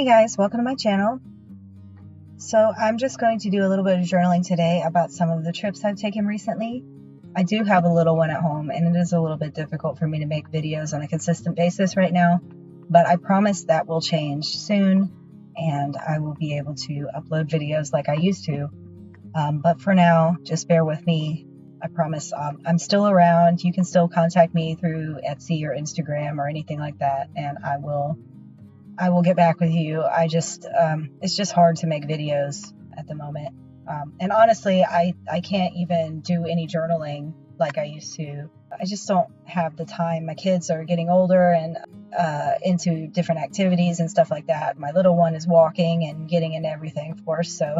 Hey guys, welcome to my channel. So I'm just going to do a little bit of journaling today about some of the trips I've taken recently. I do have a little one at home and it is a little bit difficult for me to make videos on a consistent basis right now, but I promise that will change soon and I will be able to upload videos like I used to. But for now, just bear with me. I promise I'm still around. You can still contact me through Etsy or Instagram or anything like that, and I will get back with you. It's just hard to make videos at the moment. And honestly, I can't even do any journaling like I used to. I just don't have the time. My kids are getting older and into different activities and stuff like that. My little one is walking and getting into everything, of course. So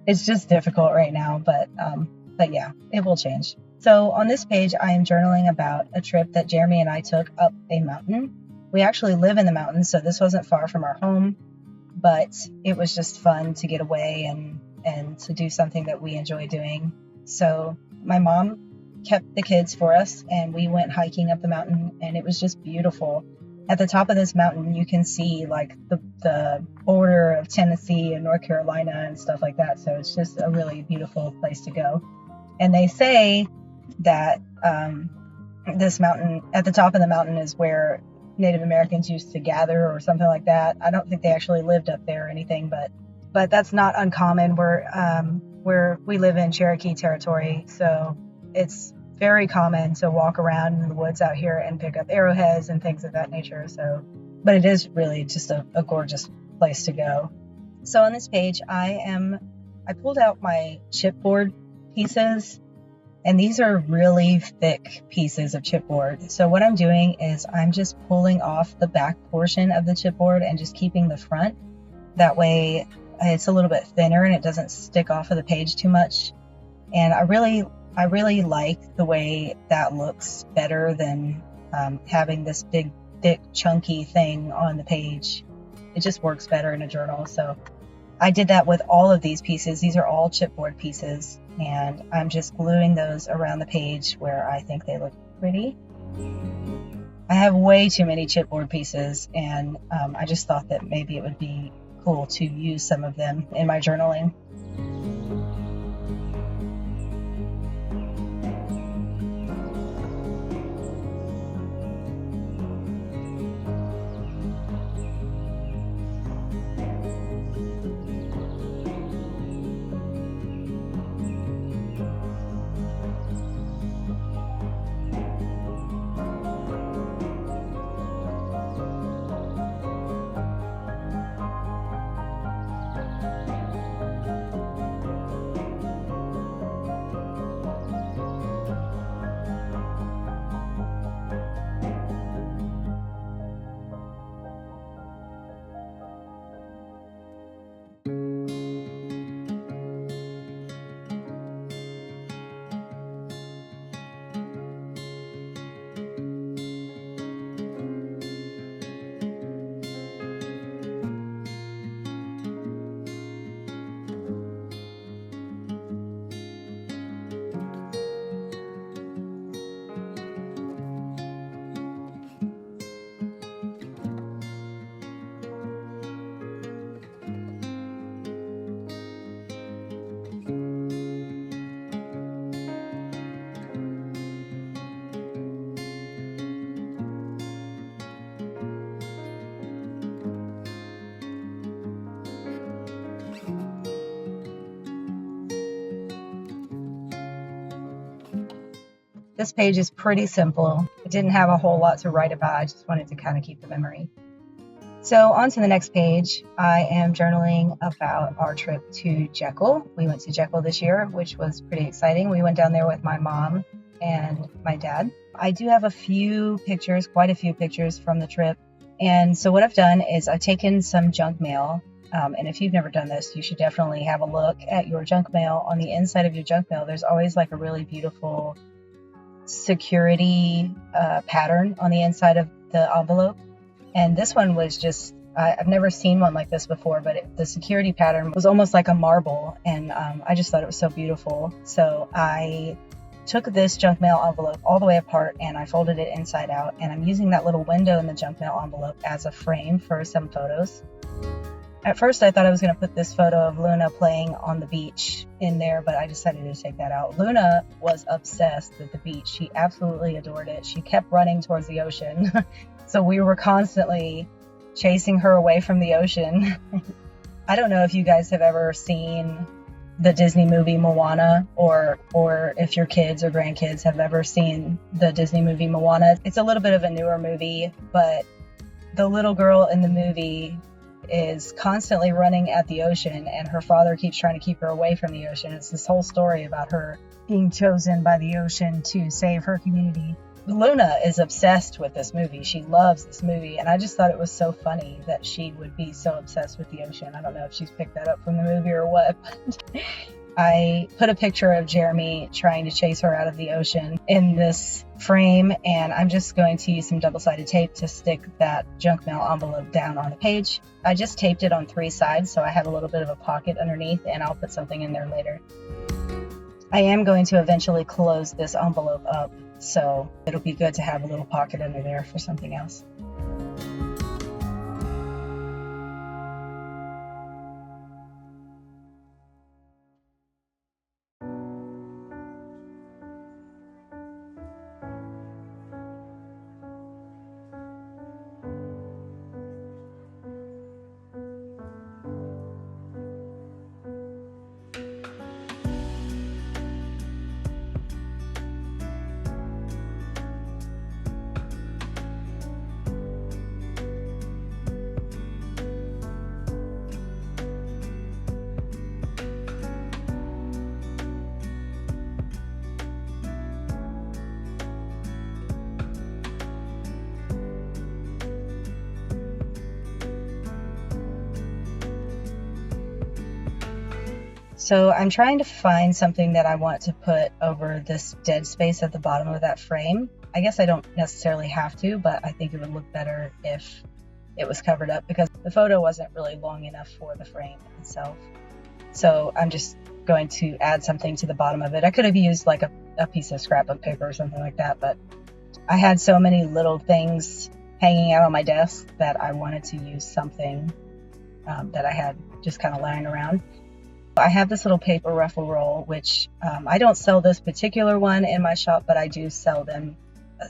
it's just difficult right now, but yeah, it will change. So on this page, I am journaling about a trip that Jeremy and I took up a mountain. We actually live in the mountains, so this wasn't far from our home, but it was just fun to get away and to do something that we enjoy doing. So my mom kept the kids for us, and we went hiking up the mountain, and it was just beautiful. At the top of this mountain, you can see like the border of Tennessee and North Carolina and stuff like that, so it's just a really beautiful place to go. And they say that this mountain, at the top of the mountain, is where Native Americans used to gather or something like that. I don't think they actually lived up there or anything, but that's not uncommon. Where we live in Cherokee territory, so it's very common to walk around in the woods out here and pick up arrowheads and things of that nature. So, but it is really just a gorgeous place to go. So on this page, I pulled out my chipboard pieces, and these are really thick pieces of chipboard. So what I'm doing is I'm just pulling off the back portion of the chipboard and just keeping the front. That way it's a little bit thinner and it doesn't stick off of the page too much. And I really like the way that looks better than having this big, thick, chunky thing on the page. It just works better in a journal. So I did that with all of these pieces. These are all chipboard pieces, and I'm just gluing those around the page where I think they look pretty. I have way too many chipboard pieces, and I just thought that maybe it would be cool to use some of them in my journaling. This page is pretty simple. I didn't have a whole lot to write about. I just wanted to kind of keep the memory. So on to the next page, I am journaling about our trip to Jekyll. We went to Jekyll this year, which was pretty exciting. We went down there with my mom and my dad. I do have quite a few pictures from the trip. And so what I've done is I've taken some junk mail. And if you've never done this, you should definitely have a look at your junk mail. On the inside of your junk mail, there's always like a really beautiful security pattern on the inside of the envelope. And this one was just, I've never seen one like this before, but the security pattern was almost like a marble. And I just thought it was so beautiful. So I took this junk mail envelope all the way apart and I folded it inside out, and I'm using that little window in the junk mail envelope as a frame for some photos. At first I thought I was going to put this photo of Luna playing on the beach in there, but I decided to take that out. Luna was obsessed with the beach. She absolutely adored it. She kept running towards the ocean. So we were constantly chasing her away from the ocean. I don't know if you guys have ever seen the Disney movie Moana, or if your kids or grandkids have ever seen the Disney movie Moana. It's a little bit of a newer movie, but the little girl in the movie is constantly running at the ocean, and her father keeps trying to keep her away from the ocean. It's this whole story about her being chosen by the ocean to save her community. Luna is obsessed with this movie. She loves this movie, and I just thought it was so funny that she would be so obsessed with the ocean. I don't know if she's picked that up from the movie or what, but I put a picture of Jeremy trying to chase her out of the ocean in this frame, and I'm just going to use some double-sided tape to stick that junk mail envelope down on the page. I just taped it on 3 sides, so I have a little bit of a pocket underneath, and I'll put something in there later. I am going to eventually close this envelope up, so it'll be good to have a little pocket under there for something else. So I'm trying to find something that I want to put over this dead space at the bottom of that frame. I guess I don't necessarily have to, but I think it would look better if it was covered up because the photo wasn't really long enough for the frame itself. So I'm just going to add something to the bottom of it. I could have used like a piece of scrapbook paper or something like that, but I had so many little things hanging out on my desk that I wanted to use something that I had just kind of lying around. I have this little paper ruffle roll, which I don't sell this particular one in my shop, but I do sell them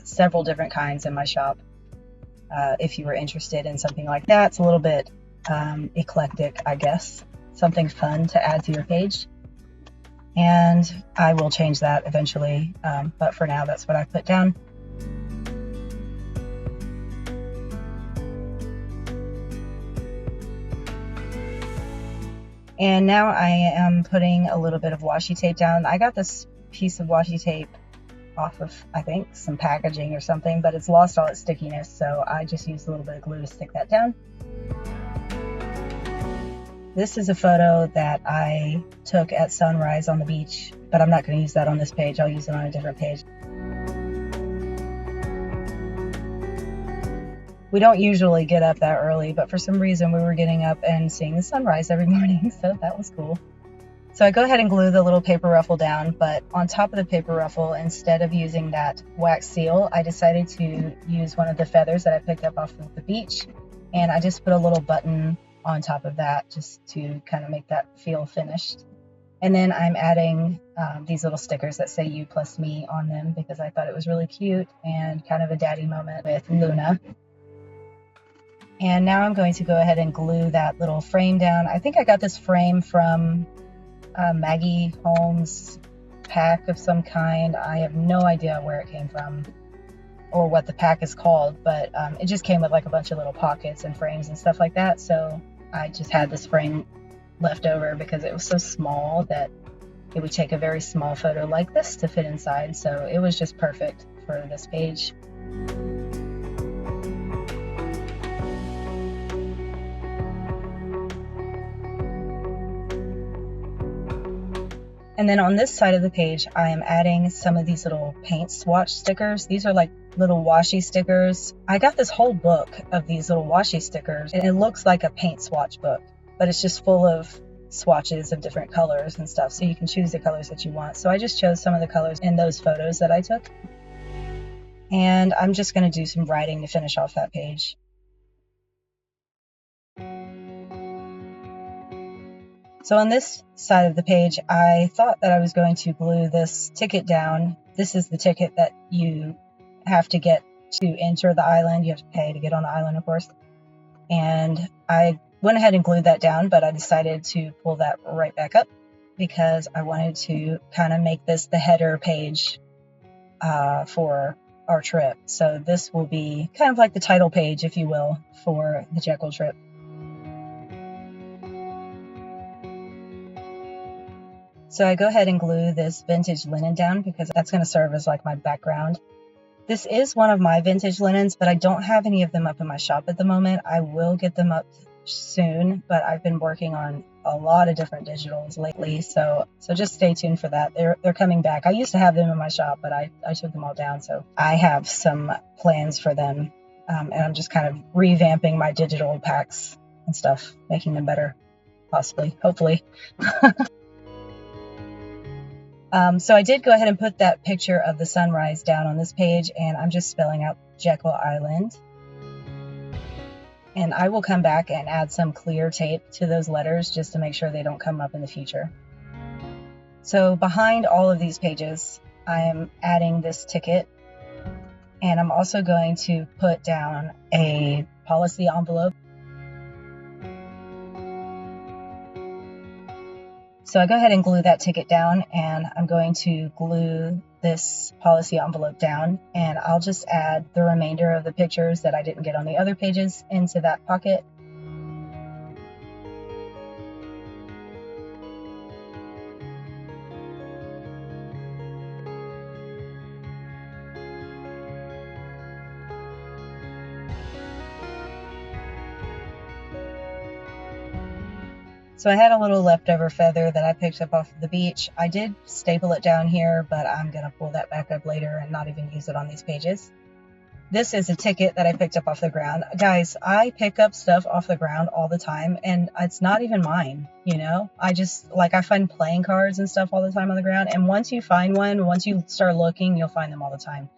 several different kinds in my shop. If you were interested in something like that, it's a little bit eclectic, I guess. Something fun to add to your page. And I will change that eventually, but for now, that's what I put down. And now I am putting a little bit of washi tape down. I got this piece of washi tape off of, I think, some packaging or something, but it's lost all its stickiness, so I just used a little bit of glue to stick that down. This is a photo that I took at sunrise on the beach, but I'm not going to use that on this page. I'll use it on a different page. We don't usually get up that early, but for some reason we were getting up and seeing the sunrise every morning, so that was cool. So I go ahead and glue the little paper ruffle down, but on top of the paper ruffle, instead of using that wax seal, I decided to use one of the feathers that I picked up off of the beach, and I just put a little button on top of that just to kind of make that feel finished. And then I'm adding these little stickers that say you plus me on them because I thought it was really cute and kind of a daddy moment with Luna. And now I'm going to go ahead and glue that little frame down. I think I got this frame from Maggie Holmes' pack of some kind. I have no idea where it came from or what the pack is called, but it just came with like a bunch of little pockets and frames and stuff like that. So I just had this frame left over because it was so small that it would take a very small photo like this to fit inside. So it was just perfect for this page. And then on this side of the page, I am adding some of these little paint swatch stickers. These are like little washi stickers. I got this whole book of these little washi stickers, and it looks like a paint swatch book, but it's just full of swatches of different colors and stuff, so you can choose the colors that you want. So I just chose some of the colors in those photos that I took. And I'm just going to do some writing to finish off that page. So on this side of the page, I thought that I was going to glue this ticket down. This is the ticket that you have to get to enter the island. You have to pay to get on the island, of course. And I went ahead and glued that down, but I decided to pull that right back up because I wanted to kind of make this the header page for our trip. So this will be kind of like the title page, if you will, for the Jekyll trip. So I go ahead and glue this vintage linen down because that's going to serve as like my background. This is one of my vintage linens, but I don't have any of them up in my shop at the moment. I will get them up soon, but I've been working on a lot of different digitals lately, so just stay tuned for that. They're coming back. I used to have them in my shop, but I took them all down, so I have some plans for them, and I'm just kind of revamping my digital packs and stuff, making them better, possibly, hopefully. So I did go ahead and put that picture of the sunrise down on this page, and I'm just spelling out Jekyll Island. And I will come back and add some clear tape to those letters just to make sure they don't come up in the future. So behind all of these pages, I am adding this ticket, and I'm also going to put down a policy envelope. So I go ahead and glue that ticket down, and I'm going to glue this policy envelope down, and I'll just add the remainder of the pictures that I didn't get on the other pages into that pocket. So I had a little leftover feather that I picked up off of the beach. I did staple it down here, but I'm going to pull that back up later and not even use it on these pages. This is a ticket that I picked up off the ground. Guys, I pick up stuff off the ground all the time, and it's not even mine, you know? I find playing cards and stuff all the time on the ground, and once you find one, once you start looking, you'll find them all the time.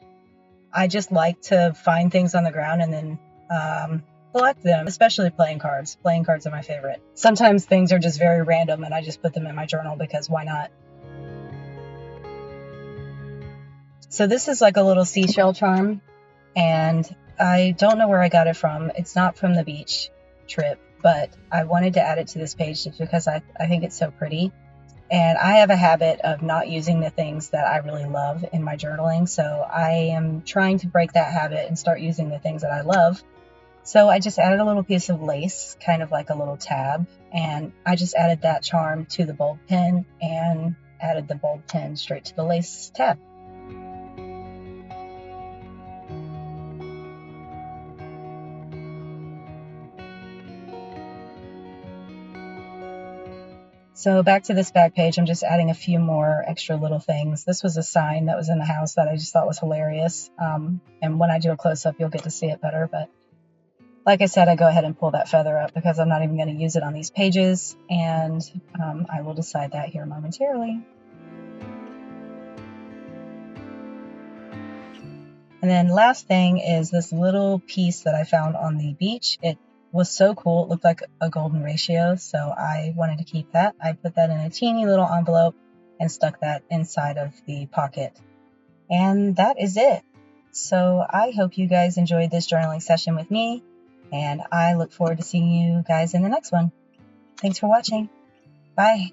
I just like to find things on the ground and then collect them, especially playing cards. Playing cards are my favorite. Sometimes things are just very random and I just put them in my journal because why not? So this is like a little seashell charm, and I don't know where I got it from. It's not from the beach trip, but I wanted to add it to this page just because I think it's so pretty. And I have a habit of not using the things that I really love in my journaling, so I am trying to break that habit and start using the things that I love. So I just added a little piece of lace, kind of like a little tab, and I just added that charm to the bulb pin and added the bulb pin straight to the lace tab. So back to this back page, I'm just adding a few more extra little things. This was a sign that was in the house that I just thought was hilarious. And when I do a close-up, you'll get to see it better, but like I said, I go ahead and pull that feather up because I'm not even going to use it on these pages, and I will decide that here momentarily. And then last thing is this little piece that I found on the beach. It was so cool. It looked like a golden ratio, so I wanted to keep that. I put that in a teeny little envelope and stuck that inside of the pocket. And that is it. So I hope you guys enjoyed this journaling session with me, and I look forward to seeing you guys in the next one. Thanks for watching. Bye.